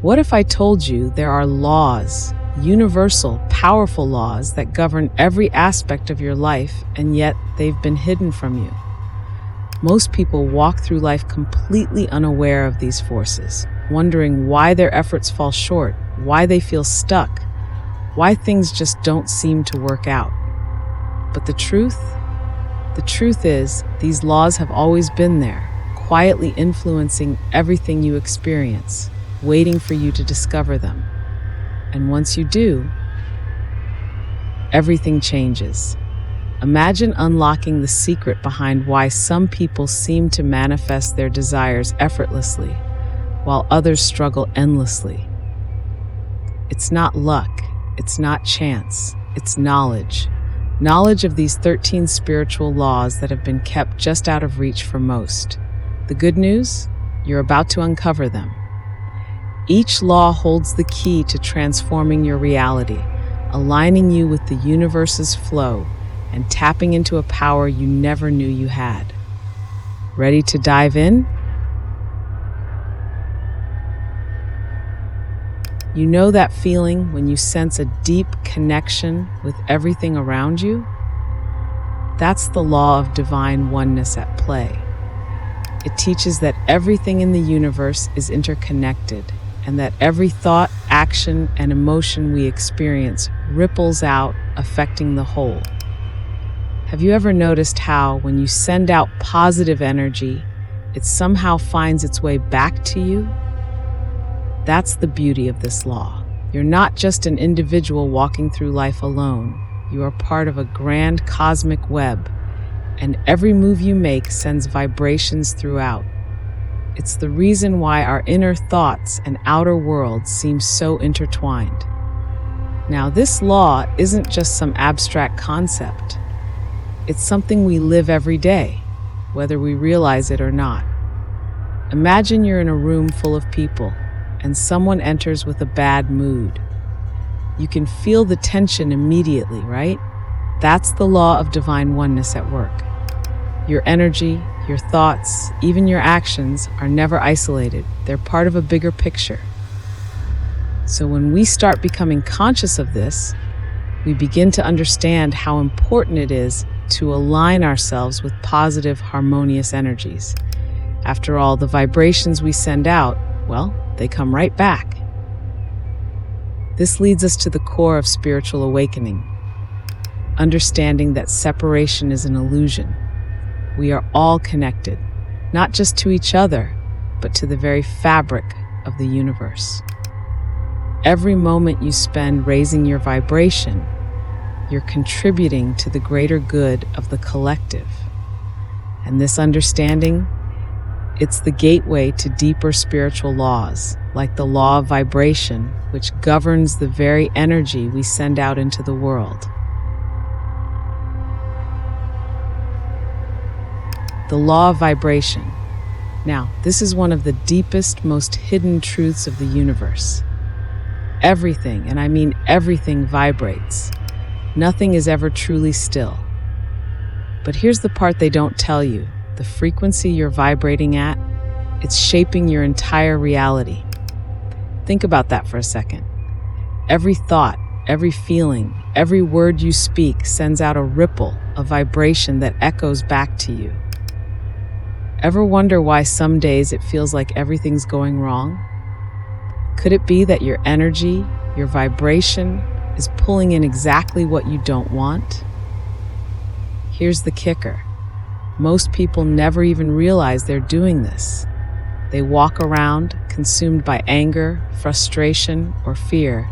What if I told you there are laws, universal, powerful laws that govern every aspect of your life, and yet they've been hidden from you? Most people walk through life completely unaware of these forces, wondering why their efforts fall short, why they feel stuck, why things just don't seem to work out. But the truth is, these laws have always been there, quietly influencing everything you experience, waiting for you to discover them. And once you do, everything changes. Imagine unlocking the secret behind why some people seem to manifest their desires effortlessly, while others struggle endlessly. It's not luck, it's not chance, it's knowledge. Knowledge of these 13 spiritual laws that have been kept just out of reach for most. The good news? You're about to uncover them. Each law holds the key to transforming your reality, aligning you with the universe's flow, and tapping into a power you never knew you had. Ready to dive in? You know that feeling when you sense a deep connection with everything around you? That's the law of divine oneness at play. It teaches that everything in the universe is interconnected, and that every thought, action, and emotion we experience ripples out, affecting the whole. Have you ever noticed how, when you send out positive energy, it somehow finds its way back to you? That's the beauty of this law. You're not just an individual walking through life alone. You are part of a grand cosmic web, and every move you make sends vibrations throughout. It's the reason why our inner thoughts and outer world seem so intertwined. Now, this law isn't just some abstract concept. It's something we live every day, whether we realize it or not. Imagine you're in a room full of people, and someone enters with a bad mood. You can feel the tension immediately, right? That's the law of divine oneness at work. Your energy, your thoughts, even your actions are never isolated. They're part of a bigger picture. So when we start becoming conscious of this, we begin to understand how important it is to align ourselves with positive, harmonious energies. After all, the vibrations we send out, well, they come right back. This leads us to the core of spiritual awakening, understanding that separation is an illusion. We are all connected, not just to each other, but to the very fabric of the universe. Every moment you spend raising your vibration, you're contributing to the greater good of the collective. And this understanding, it's the gateway to deeper spiritual laws, like the law of vibration, which governs the very energy we send out into the world. The law of vibration. Now, this is one of the deepest, most hidden truths of the universe. Everything, and I mean everything, vibrates. Nothing is ever truly still. But here's the part they don't tell you. The frequency you're vibrating at, it's shaping your entire reality. Think about that for a second. Every thought, every feeling, every word you speak sends out a ripple, a vibration that echoes back to you. Ever wonder why some days it feels like everything's going wrong? Could it be that your energy, your vibration, is pulling in exactly what you don't want? Here's the kicker. Most people never even realize they're doing this. They walk around consumed by anger, frustration, or fear,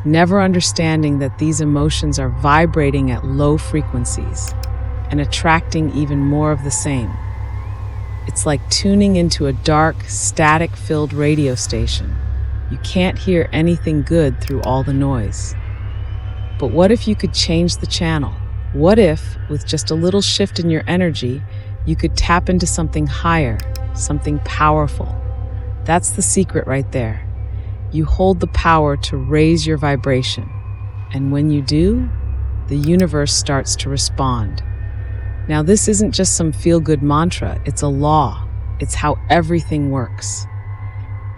never understanding that these emotions are vibrating at low frequencies and attracting even more of the same. It's like tuning into a dark, static-filled radio station. You can't hear anything good through all the noise. But what if you could change the channel? What if, with just a little shift in your energy, you could tap into something higher, something powerful? That's the secret right there. You hold the power to raise your vibration. And when you do, the universe starts to respond. Now, this isn't just some feel-good mantra, it's a law. It's how everything works.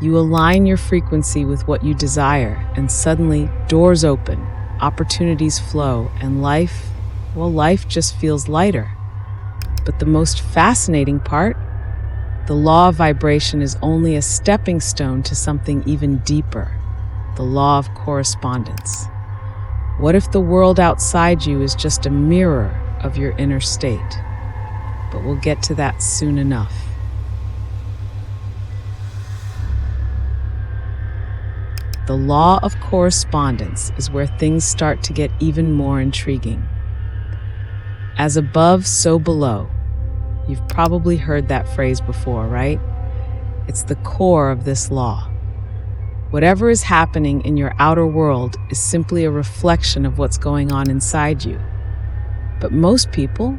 You align your frequency with what you desire, and suddenly doors open, opportunities flow, and life just feels lighter. But the most fascinating part? The law of vibration is only a stepping stone to something even deeper, the law of correspondence. What if the world outside you is just a mirror of your inner state? But we'll get to that soon enough. The law of correspondence is where things start to get even more intriguing. As above, so below. You've probably heard that phrase before, right? It's the core of this law. Whatever is happening in your outer world is simply a reflection of what's going on inside you. But most people,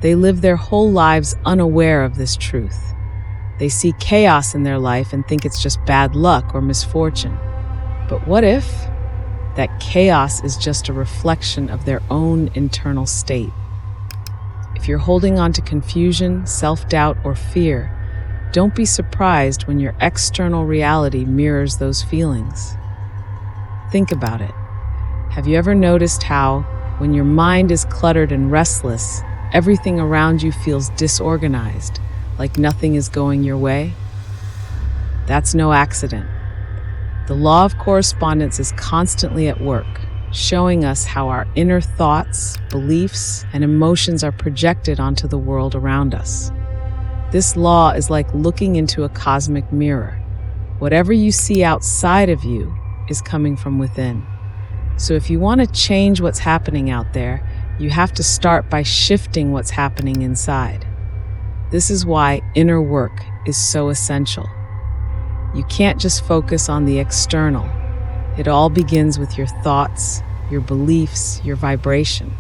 they live their whole lives unaware of this truth. They see chaos in their life and think it's just bad luck or misfortune. But what if that chaos is just a reflection of their own internal state? If you're holding on to confusion, self-doubt, or fear, don't be surprised when your external reality mirrors those feelings. Think about it. Have you ever noticed how, when your mind is cluttered and restless, everything around you feels disorganized, like nothing is going your way? That's no accident. The law of correspondence is constantly at work, showing us how our inner thoughts, beliefs, and emotions are projected onto the world around us. This law is like looking into a cosmic mirror. Whatever you see outside of you is coming from within. So if you want to change what's happening out there, you have to start by shifting what's happening inside. This is why inner work is so essential. You can't just focus on the external. It all begins with your thoughts, your beliefs, your vibration.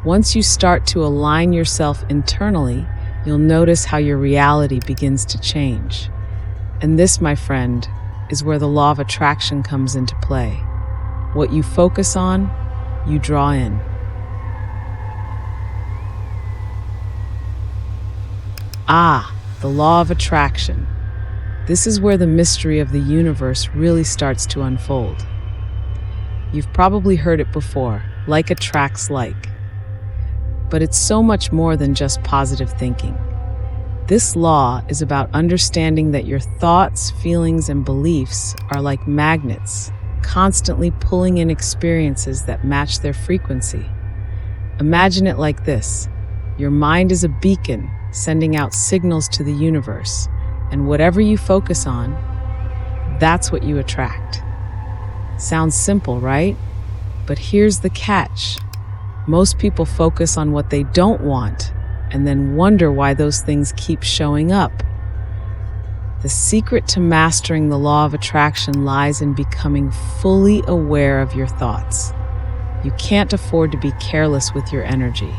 Once you start to align yourself internally, you'll notice how your reality begins to change. And this, my friend, is where the law of attraction comes into play. What you focus on, you draw in. The law of attraction. This is where the mystery of the universe really starts to unfold. You've probably heard it before, like attracts like. But it's so much more than just positive thinking. This law is about understanding that your thoughts, feelings, and beliefs are like magnets, constantly pulling in experiences that match their frequency. Imagine it like this. Your mind is a beacon, sending out signals to the universe. And whatever you focus on, that's what you attract. Sounds simple, right? But here's the catch. Most people focus on what they don't want and then wonder why those things keep showing up. The secret to mastering the law of attraction lies in becoming fully aware of your thoughts. You can't afford to be careless with your energy.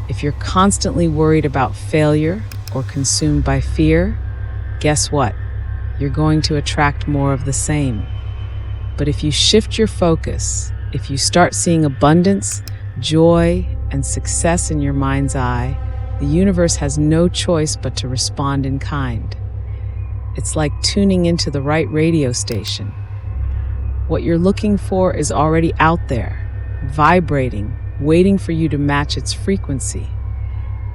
If you're constantly worried about failure or consumed by fear, guess what? You're going to attract more of the same. But if you shift your focus, if you start seeing abundance, joy, and success in your mind's eye, the universe has no choice but to respond in kind. It's like tuning into the right radio station. What you're looking for is already out there, vibrating, waiting for you to match its frequency.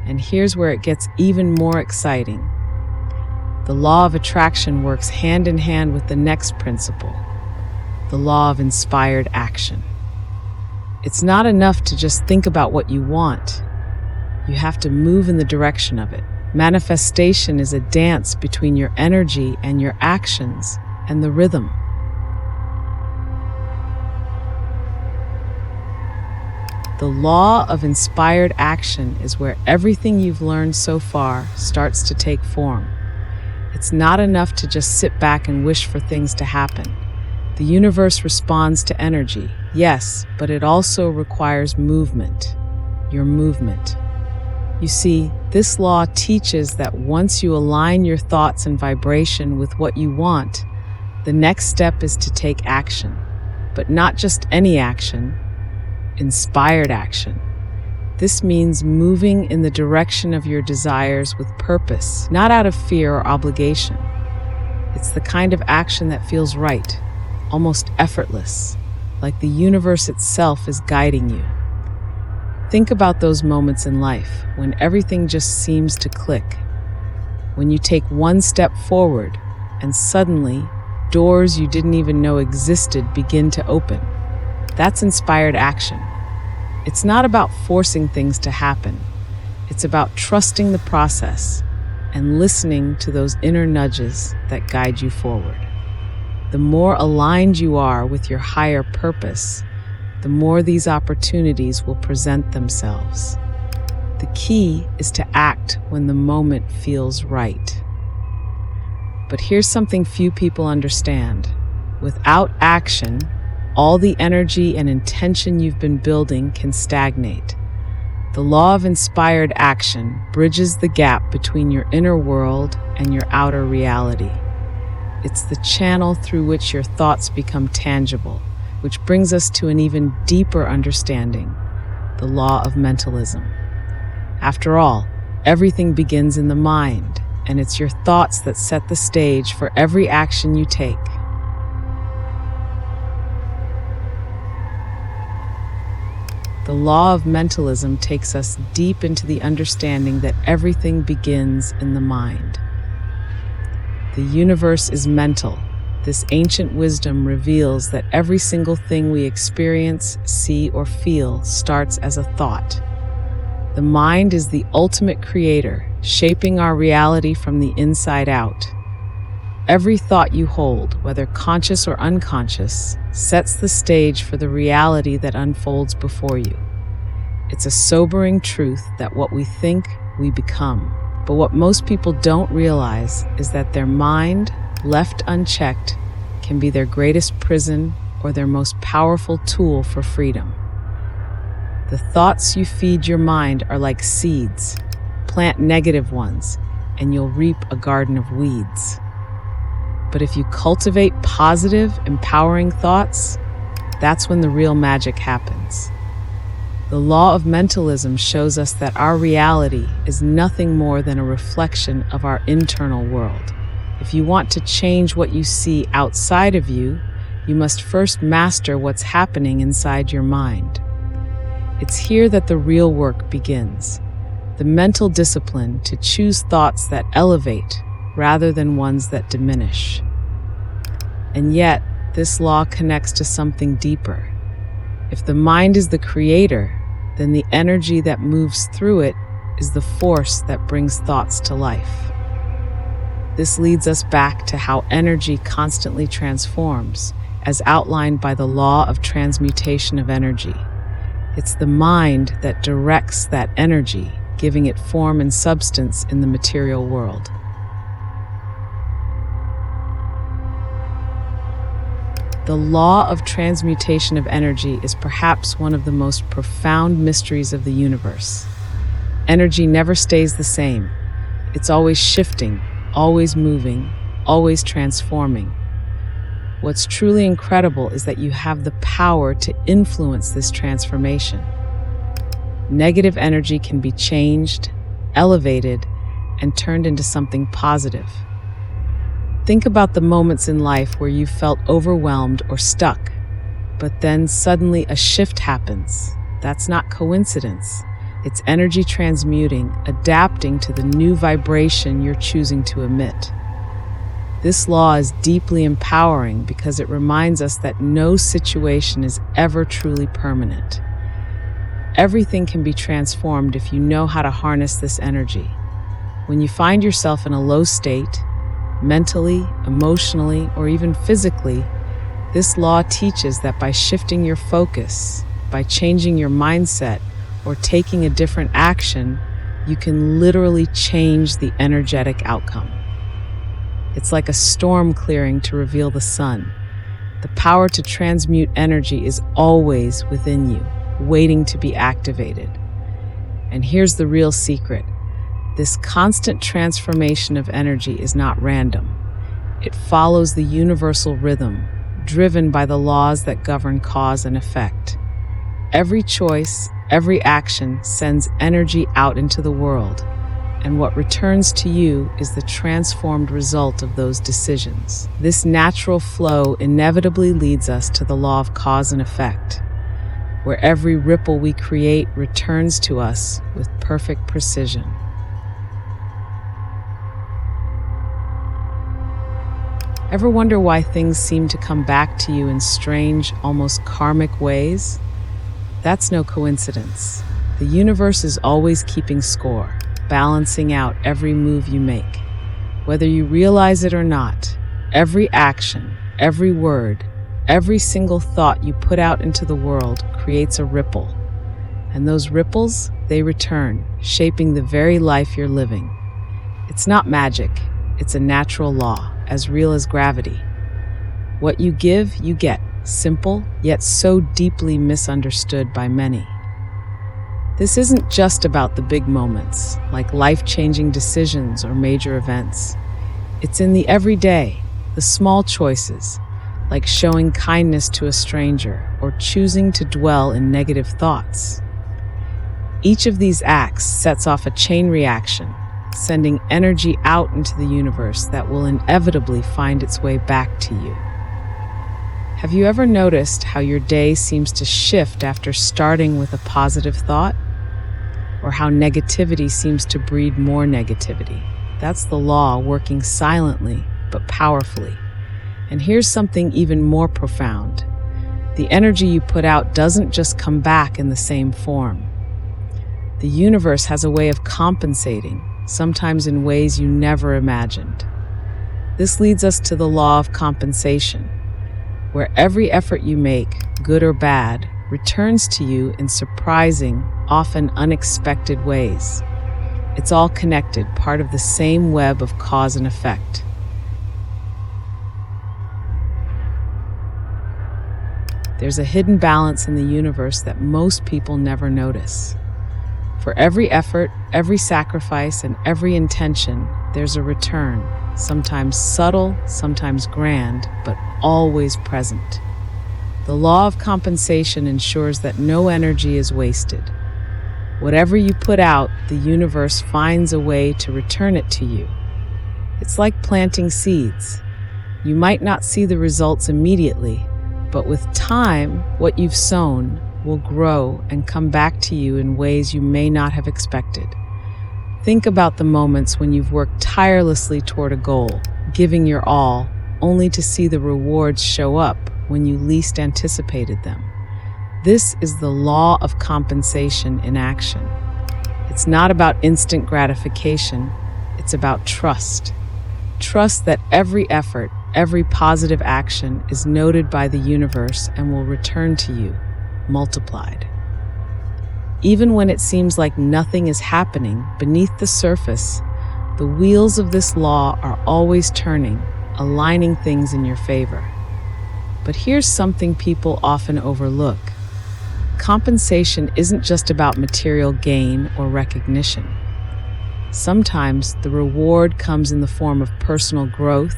And here's where it gets even more exciting. The law of attraction works hand in hand with the next principle, the law of inspired action. It's not enough to just think about what you want. You have to move in the direction of it. Manifestation is a dance between your energy and your actions and the rhythm. The law of inspired action is where everything you've learned so far starts to take form. It's not enough to just sit back and wish for things to happen. The universe responds to energy, yes, but it also requires movement, your movement. You see, this law teaches that once you align your thoughts and vibration with what you want, the next step is to take action. But not just any action, inspired action. This means moving in the direction of your desires with purpose, not out of fear or obligation. It's the kind of action that feels right, almost effortless, like the universe itself is guiding you. Think about those moments in life when everything just seems to click. When you take one step forward and suddenly doors you didn't even know existed begin to open. That's inspired action. It's not about forcing things to happen. It's about trusting the process and listening to those inner nudges that guide you forward. The more aligned you are with your higher purpose, the more these opportunities will present themselves. The key is to act when the moment feels right. But here's something few people understand. Without action, all the energy and intention you've been building can stagnate. The law of inspired action bridges the gap between your inner world and your outer reality. It's the channel through which your thoughts become tangible, which brings us to an even deeper understanding, the law of mentalism. After all, everything begins in the mind, and it's your thoughts that set the stage for every action you take. The law of mentalism takes us deep into the understanding that everything begins in the mind. The universe is mental. This ancient wisdom reveals that every single thing we experience, see, or feel starts as a thought. The mind is the ultimate creator, shaping our reality from the inside out. Every thought you hold, whether conscious or unconscious, sets the stage for the reality that unfolds before you. It's a sobering truth that what we think, we become. But what most people don't realize is that their mind, left unchecked, can be their greatest prison or their most powerful tool for freedom. The thoughts you feed your mind are like seeds. Plant negative ones, and you'll reap a garden of weeds. But if you cultivate positive, empowering thoughts, that's when the real magic happens. The law of mentalism shows us that our reality is nothing more than a reflection of our internal world. If you want to change what you see outside of you, you must first master what's happening inside your mind. It's here that the real work begins. The mental discipline to choose thoughts that elevate rather than ones that diminish. And yet, this law connects to something deeper. If the mind is the creator, then the energy that moves through it is the force that brings thoughts to life. This leads us back to how energy constantly transforms, as outlined by the law of transmutation of energy. It's the mind that directs that energy, giving it form and substance in the material world. The law of transmutation of energy is perhaps one of the most profound mysteries of the universe. Energy never stays the same. It's always shifting, always moving, always transforming. What's truly incredible is that you have the power to influence this transformation. Negative energy can be changed, elevated, and turned into something positive. Think about the moments in life where you felt overwhelmed or stuck, but then suddenly a shift happens. That's not coincidence. It's energy transmuting, adapting to the new vibration you're choosing to emit. This law is deeply empowering because it reminds us that no situation is ever truly permanent. Everything can be transformed if you know how to harness this energy. When you find yourself in a low state, mentally, emotionally, or even physically, this law teaches that by shifting your focus, by changing your mindset, or taking a different action, you can literally change the energetic outcome. It's like a storm clearing to reveal the sun. The power to transmute energy is always within you, waiting to be activated. And here's the real secret. This constant transformation of energy is not random. It follows the universal rhythm, driven by the laws that govern cause and effect. Every choice, every action sends energy out into the world, and what returns to you is the transformed result of those decisions. This natural flow inevitably leads us to the law of cause and effect, where every ripple we create returns to us with perfect precision. Ever wonder why things seem to come back to you in strange, almost karmic ways? That's no coincidence. The universe is always keeping score, balancing out every move you make. Whether you realize it or not, every action, every word, every single thought you put out into the world creates a ripple. And those ripples, they return, shaping the very life you're living. It's not magic, it's a natural law, as real as gravity. What you give, you get. Simple, yet so deeply misunderstood by many. This isn't just about the big moments, like life-changing decisions or major events. It's in the everyday, the small choices, like showing kindness to a stranger or choosing to dwell in negative thoughts. Each of these acts sets off a chain reaction, sending energy out into the universe that will inevitably find its way back to you. Have you ever noticed how your day seems to shift after starting with a positive thought? Or how negativity seems to breed more negativity? That's the law working silently but powerfully. And here's something even more profound. The energy you put out doesn't just come back in the same form. The universe has a way of compensating, sometimes in ways you never imagined. This leads us to the law of compensation, where every effort you make, good or bad, returns to you in surprising, often unexpected ways. It's all connected, part of the same web of cause and effect. There's a hidden balance in the universe that most people never notice. For every effort, every sacrifice, and every intention, there's a return, sometimes subtle, sometimes grand, but always present. The law of compensation ensures that no energy is wasted. Whatever you put out, the universe finds a way to return it to you. It's like planting seeds. You might not see the results immediately, but with time, what you've sown will grow and come back to you in ways you may not have expected. Think about the moments when you've worked tirelessly toward a goal, giving your all, only to see the rewards show up when you least anticipated them. This is the law of compensation in action. It's not about instant gratification, it's about trust. Trust that every effort, every positive action is noted by the universe and will return to you, multiplied. Even when it seems like nothing is happening beneath the surface, the wheels of this law are always turning, aligning things in your favor. But here's something people often overlook. Compensation isn't just about material gain or recognition. Sometimes the reward comes in the form of personal growth,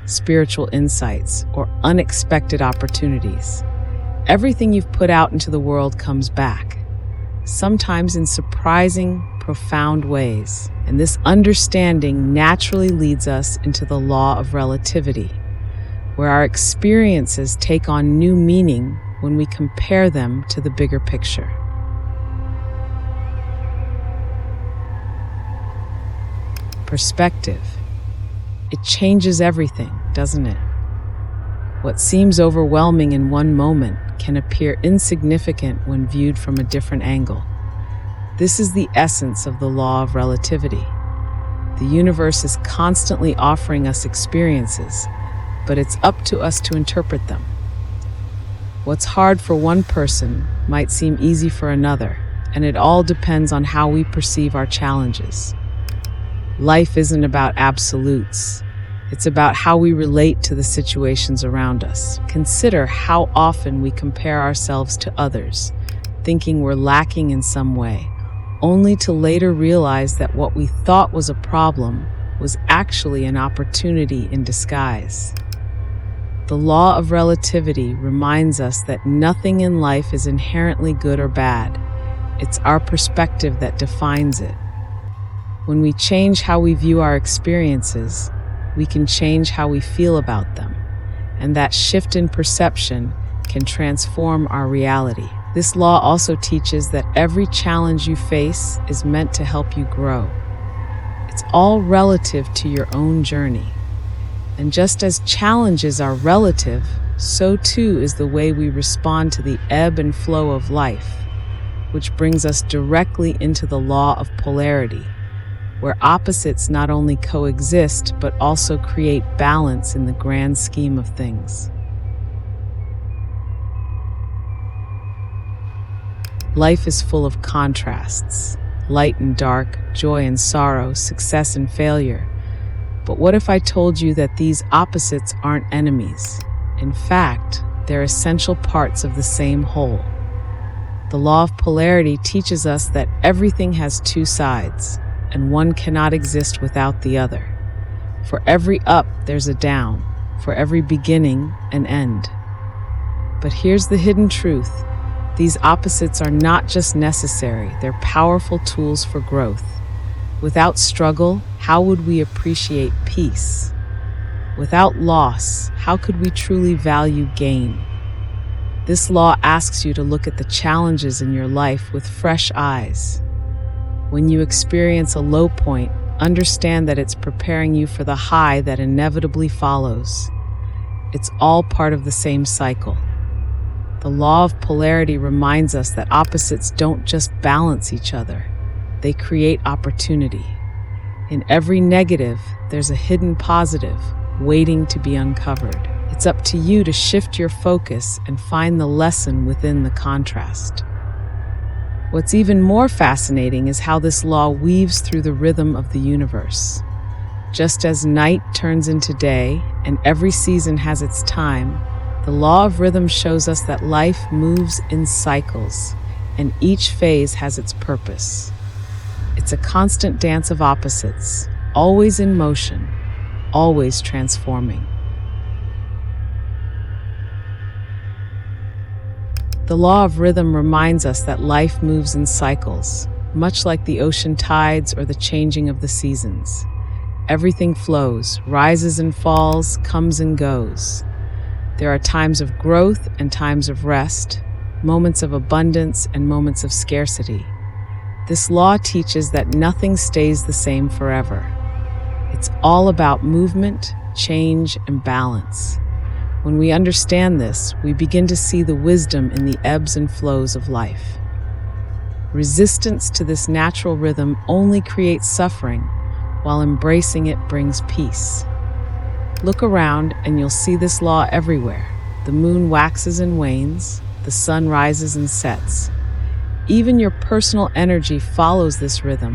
spiritual insights, or unexpected opportunities. Everything you've put out into the world comes back, sometimes in surprising, profound ways. And this understanding naturally leads us into the law of relativity, where our experiences take on new meaning when we compare them to the bigger picture. Perspective. It changes everything, doesn't it? What seems overwhelming in one moment can appear insignificant when viewed from a different angle. This is the essence of the law of relativity. The universe is constantly offering us experiences, but it's up to us to interpret them. What's hard for one person might seem easy for another, and it all depends on how we perceive our challenges. Life isn't about absolutes. It's about how we relate to the situations around us. Consider how often we compare ourselves to others, thinking we're lacking in some way, only to later realize that what we thought was a problem was actually an opportunity in disguise. The law of relativity reminds us that nothing in life is inherently good or bad. It's our perspective that defines it. When we change how we view our experiences, we can change how we feel about them, and that shift in perception can transform our reality. This law also teaches that every challenge you face is meant to help you grow. It's all relative to your own journey. And just as challenges are relative, so too is the way we respond to the ebb and flow of life, which brings us directly into the law of polarity, where opposites not only coexist but also create balance in the grand scheme of things. Life is full of contrasts, light and dark, joy and sorrow, success and failure. But what if I told you that these opposites aren't enemies? In fact, they're essential parts of the same whole. The law of polarity teaches us that everything has two sides, and one cannot exist without the other. For every up, there's a down. For every beginning, an end. But here's the hidden truth. These opposites are not just necessary, they're powerful tools for growth. Without struggle, how would we appreciate peace? Without loss, how could we truly value gain? This law asks you to look at the challenges in your life with fresh eyes. When you experience a low point, understand that it's preparing you for the high that inevitably follows. It's all part of the same cycle. The law of polarity reminds us that opposites don't just balance each other, they create opportunity. In every negative, there's a hidden positive waiting to be uncovered. It's up to you to shift your focus and find the lesson within the contrast. What's even more fascinating is how this law weaves through the rhythm of the universe. Just as night turns into day and every season has its time, the law of rhythm shows us that life moves in cycles, and each phase has its purpose. It's a constant dance of opposites, always in motion, always transforming. The law of rhythm reminds us that life moves in cycles, much like the ocean tides or the changing of the seasons. Everything flows, rises and falls, comes and goes. There are times of growth and times of rest, moments of abundance and moments of scarcity. This law teaches that nothing stays the same forever. It's all about movement, change, and balance. When we understand this, we begin to see the wisdom in the ebbs and flows of life. Resistance to this natural rhythm only creates suffering, while embracing it brings peace. Look around and you'll see this law everywhere. The moon waxes and wanes, the sun rises and sets. Even your personal energy follows this rhythm.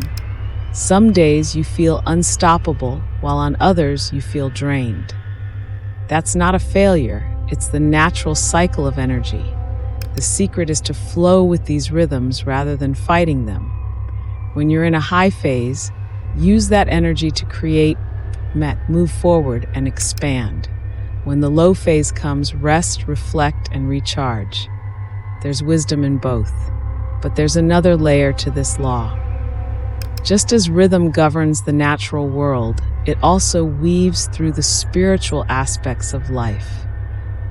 Some days you feel unstoppable, while on others you feel drained. That's not a failure, it's the natural cycle of energy. The secret is to flow with these rhythms rather than fighting them. When you're in a high phase, use that energy to create, move forward, and expand. When the low phase comes, rest, reflect, and recharge. There's wisdom in both. But there's another layer to this law. Just as rhythm governs the natural world, it also weaves through the spiritual aspects of life.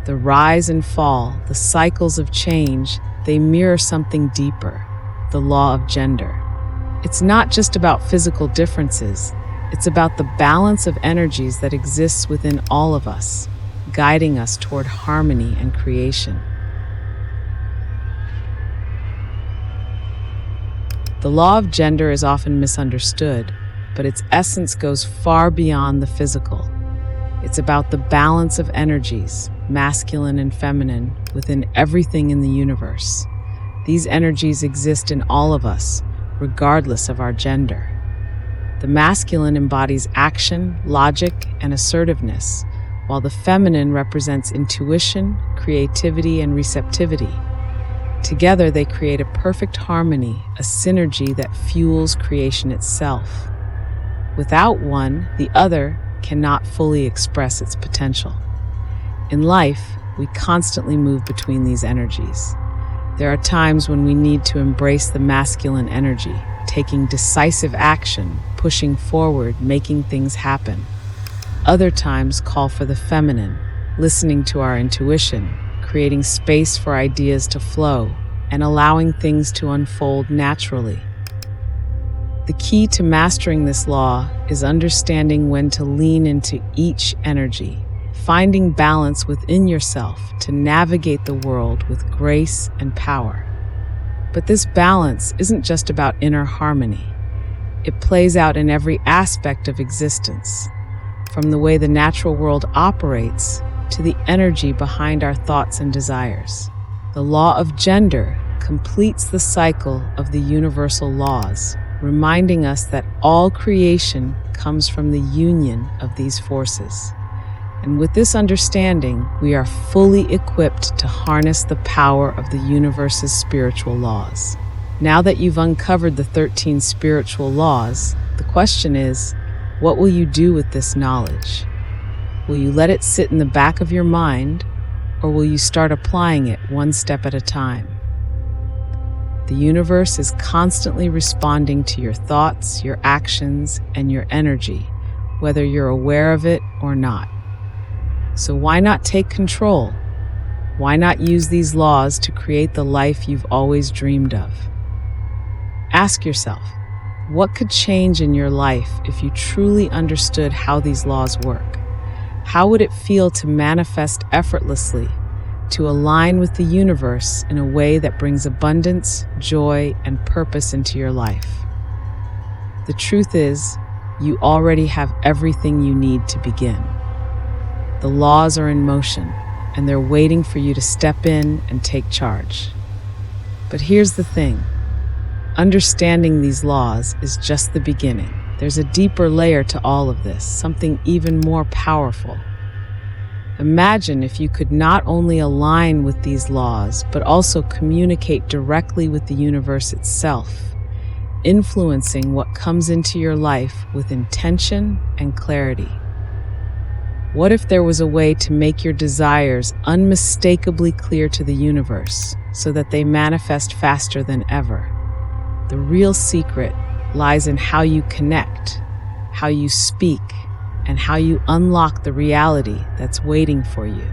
The rise and fall, the cycles of change, they mirror something deeper, the law of gender. It's not just about physical differences, it's about the balance of energies that exists within all of us, guiding us toward harmony and creation. The law of gender is often misunderstood, but its essence goes far beyond the physical. It's about the balance of energies, masculine and feminine, within everything in the universe. These energies exist in all of us, regardless of our gender. The masculine embodies action, logic, and assertiveness, while the feminine represents intuition, creativity, and receptivity. Together, they create a perfect harmony, a synergy that fuels creation itself. Without one, the other cannot fully express its potential. In life, we constantly move between these energies. There are times when we need to embrace the masculine energy, taking decisive action, pushing forward, making things happen. Other times call for the feminine, listening to our intuition, creating space for ideas to flow, and allowing things to unfold naturally. The key to mastering this law is understanding when to lean into each energy, finding balance within yourself to navigate the world with grace and power. But this balance isn't just about inner harmony. It plays out in every aspect of existence, from the way the natural world operates to the energy behind our thoughts and desires. The law of gender completes the cycle of the universal laws, reminding us that all creation comes from the union of these forces. And with this understanding, we are fully equipped to harness the power of the universe's spiritual laws. Now that you've uncovered the 13 spiritual laws, the question is, what will you do with this knowledge? Will you let it sit in the back of your mind, or will you start applying it one step at a time? The universe is constantly responding to your thoughts, your actions, and your energy, whether you're aware of it or not. So why not take control? Why not use these laws to create the life you've always dreamed of? Ask yourself, what could change in your life if you truly understood how these laws work? How would it feel to manifest effortlessly, to align with the universe in a way that brings abundance, joy, and purpose into your life? The truth is, you already have everything you need to begin. The laws are in motion, and they're waiting for you to step in and take charge. But here's the thing. Understanding these laws is just the beginning. There's a deeper layer to all of this, something even more powerful. Imagine if you could not only align with these laws, but also communicate directly with the universe itself, influencing what comes into your life with intention and clarity. What if there was a way to make your desires unmistakably clear to the universe so that they manifest faster than ever? The real secret lies in how you connect, how you speak, and how you unlock the reality that's waiting for you.